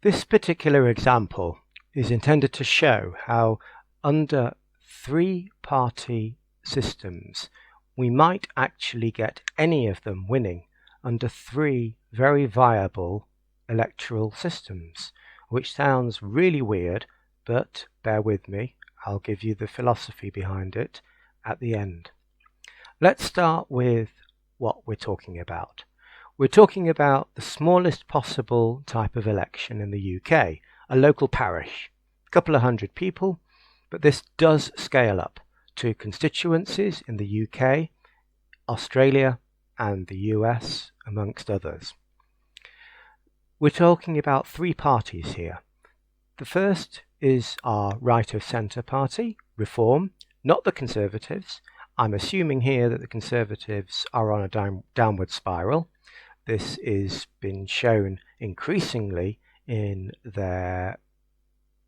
This particular example is intended to show how under three-party systems we might actually get any of them winning under three very viable electoral systems, which sounds really weird, but bear with me, I'll give you the philosophy behind it at the end. Let's start with what we're talking about. We're talking about the smallest possible type of election in the UK, a local parish, a couple of hundred people, but this does scale up to constituencies in the UK, Australia and the US, amongst others. We're talking about three parties here. The first is our right of centre party, Reform, not the Conservatives. I'm assuming here that the Conservatives are on a downward spiral. This is been shown increasingly in their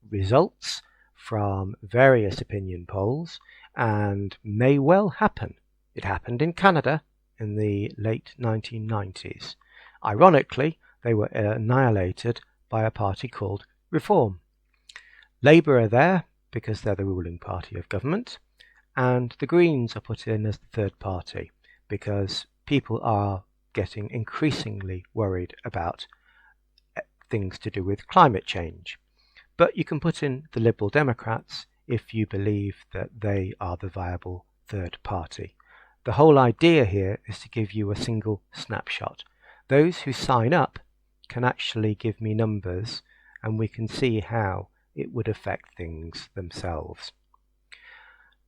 results from various opinion polls and may well happen. It happened in Canada in the late 1990s. Ironically, they were annihilated by a party called Reform. Labour are there because they're the ruling party of government, and the Greens are put in as the third party because people are getting increasingly worried about things to do with climate change. But you can put in the Liberal Democrats if you believe that they are the viable third party. The whole idea here is to give you a single snapshot. Those who sign up can actually give me numbers and we can see how it would affect things themselves.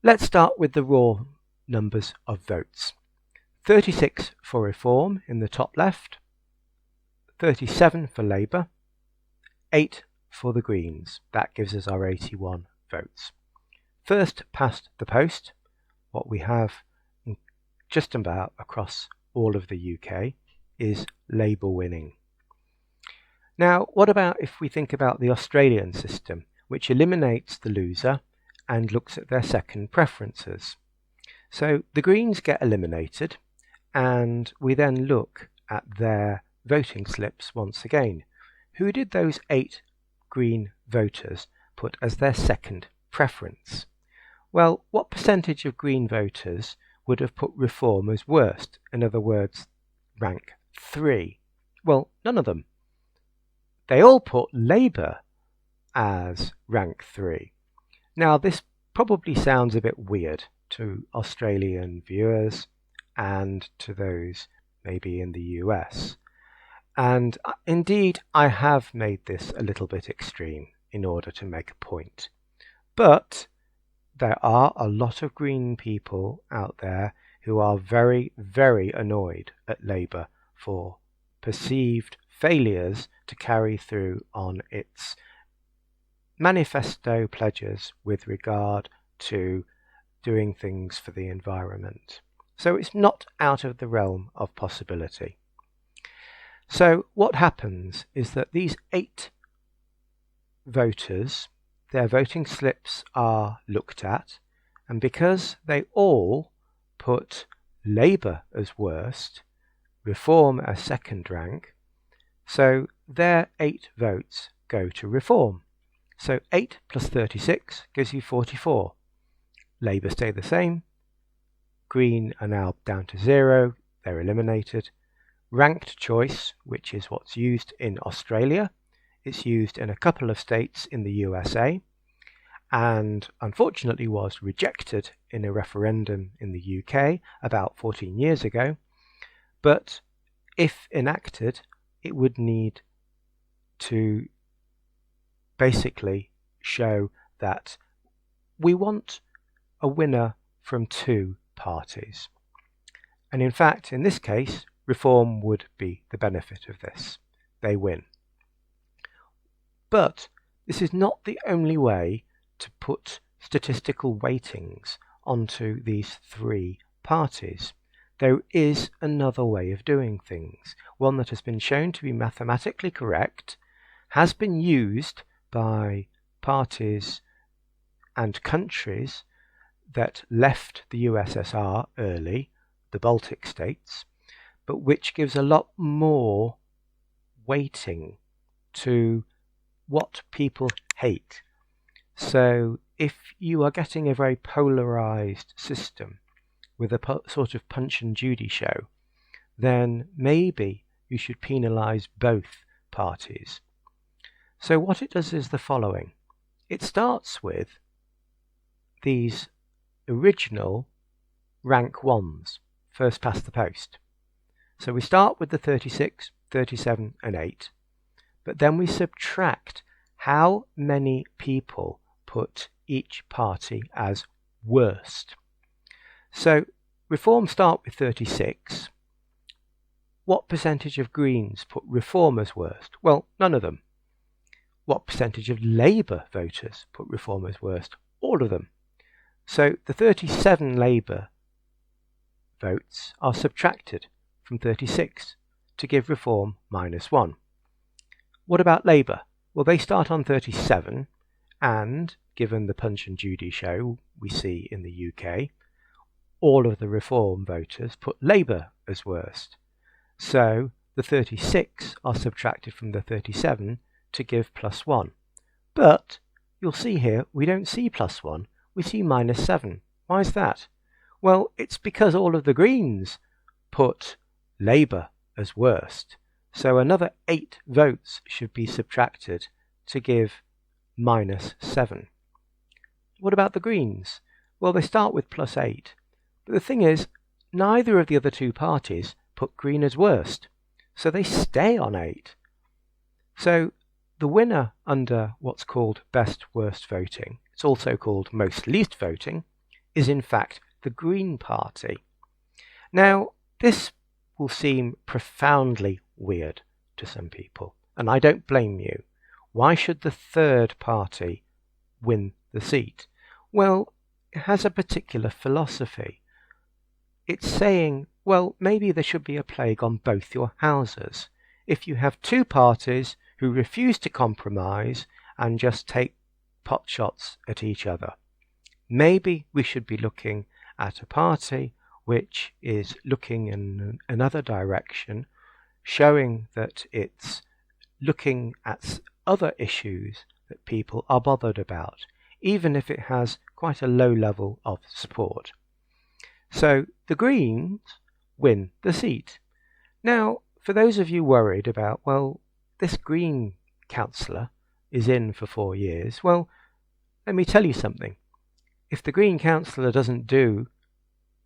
Let's start with the raw numbers of votes. 36 for Reform in the top left, 37 for Labour, 8 for the Greens. That gives us our 81 votes. First past the post, what we have just about across all of the UK is Labour winning. Now, what about if we think about the Australian system, which eliminates the loser and looks at their second preferences? So the Greens get eliminated, and we then look at their voting slips once again. Who did those 8 Green voters put as their second preference? Well, what percentage of Green voters would have put Reform as worst? In other words, rank 3. Well, none of them. They all put Labour as rank 3. Now, this probably sounds a bit weird to Australian viewers and to those maybe in the US. And indeed, I have made this a little bit extreme in order to make a point. But there are a lot of Green people out there who are very, very annoyed at Labour for perceived failures to carry through on its manifesto pledges with regard to doing things for the environment. So it's not out of the realm of possibility. So what happens is that these 8 voters, their voting slips are looked at, and because they all put Labour as worst, Reform as second rank, so their 8 votes go to Reform. So 8 plus 36 gives you 44. Labour stay the same. Green are now down to 0. They're eliminated. Ranked choice, which is what's used in Australia. It's used in a couple of states in the USA and unfortunately was rejected in a referendum in the UK about 14 years ago. But if enacted, it would need to basically show that we want a winner from 2 parties. And in fact, in this case, Reform would be the benefit of this. They win. But this is not the only way to put statistical weightings onto these 3 parties. There is another way of doing things, one that has been shown to be mathematically correct, has been used by parties and countries that left the USSR early, the Baltic states, but which gives a lot more weighting to what people hate. So if you are getting a very polarized system with a sort of Punch and Judy show, then maybe you should penalize both parties. So what it does is the following. It starts with these original rank ones, first past the post. So we start with the 36, 37 and 8, but then we subtract how many people put each party as worst. So Reform start with 36. What percentage of Greens put Reform as worst? Well, none of them. What percentage of Labour voters put Reform as worst? All of them. So the 37 Labour votes are subtracted from 36 to give Reform -1. What about Labour? Well, they start on 37, and given the Punch and Judy show we see in the UK, all of the Reform voters put Labour as worst. So the 36 are subtracted from the 37 to give +1. But you'll see here we don't see +1, we see -7. Why is that? Well, it's because all of the Greens put Labour as worst. So another 8 votes should be subtracted to give -7. What about the Greens? Well, they start with +8. But the thing is, neither of the other two parties put Green as worst. So they stay on 8. So the winner under what's called best-worst voting, it's also called most-least voting, is in fact the Green Party. Now, this will seem profoundly weird to some people, and I don't blame you. Why should the third party win the seat? Well, it has a particular philosophy. It's saying, well, maybe there should be a plague on both your houses. If you have two parties who refuse to compromise and just take pot shots at each other, maybe we should be looking at a party which is looking in another direction, showing that it's looking at other issues that people are bothered about, even if it has quite a low level of support. So the Greens win the seat. Now, for those of you worried about, well, this Green councillor is in for 4 years, well, let me tell you something. If the Green councillor doesn't do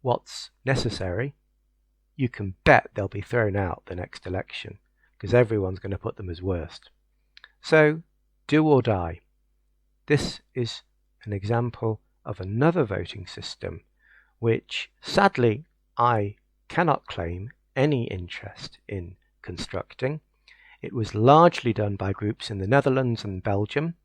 what's necessary, you can bet they'll be thrown out the next election, because everyone's going to put them as worst. So, do or die. This is an example of another voting system which, sadly, I cannot claim any interest in constructing. It was largely done by groups in the Netherlands and Belgium,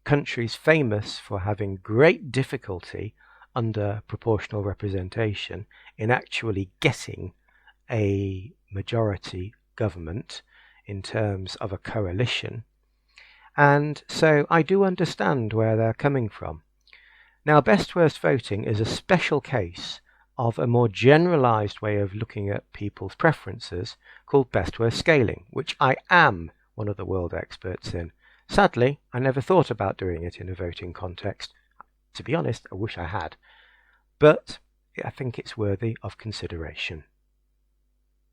countries famous for having great difficulty under proportional representation in actually getting a majority government in terms of a coalition. And so I do understand where they're coming from. Now, best-worst voting is a special case of a more generalized way of looking at people's preferences called best-worst scaling, which I am one of the world experts in. Sadly, I never thought about doing it in a voting context. To be honest, I wish I had. But I think it's worthy of consideration.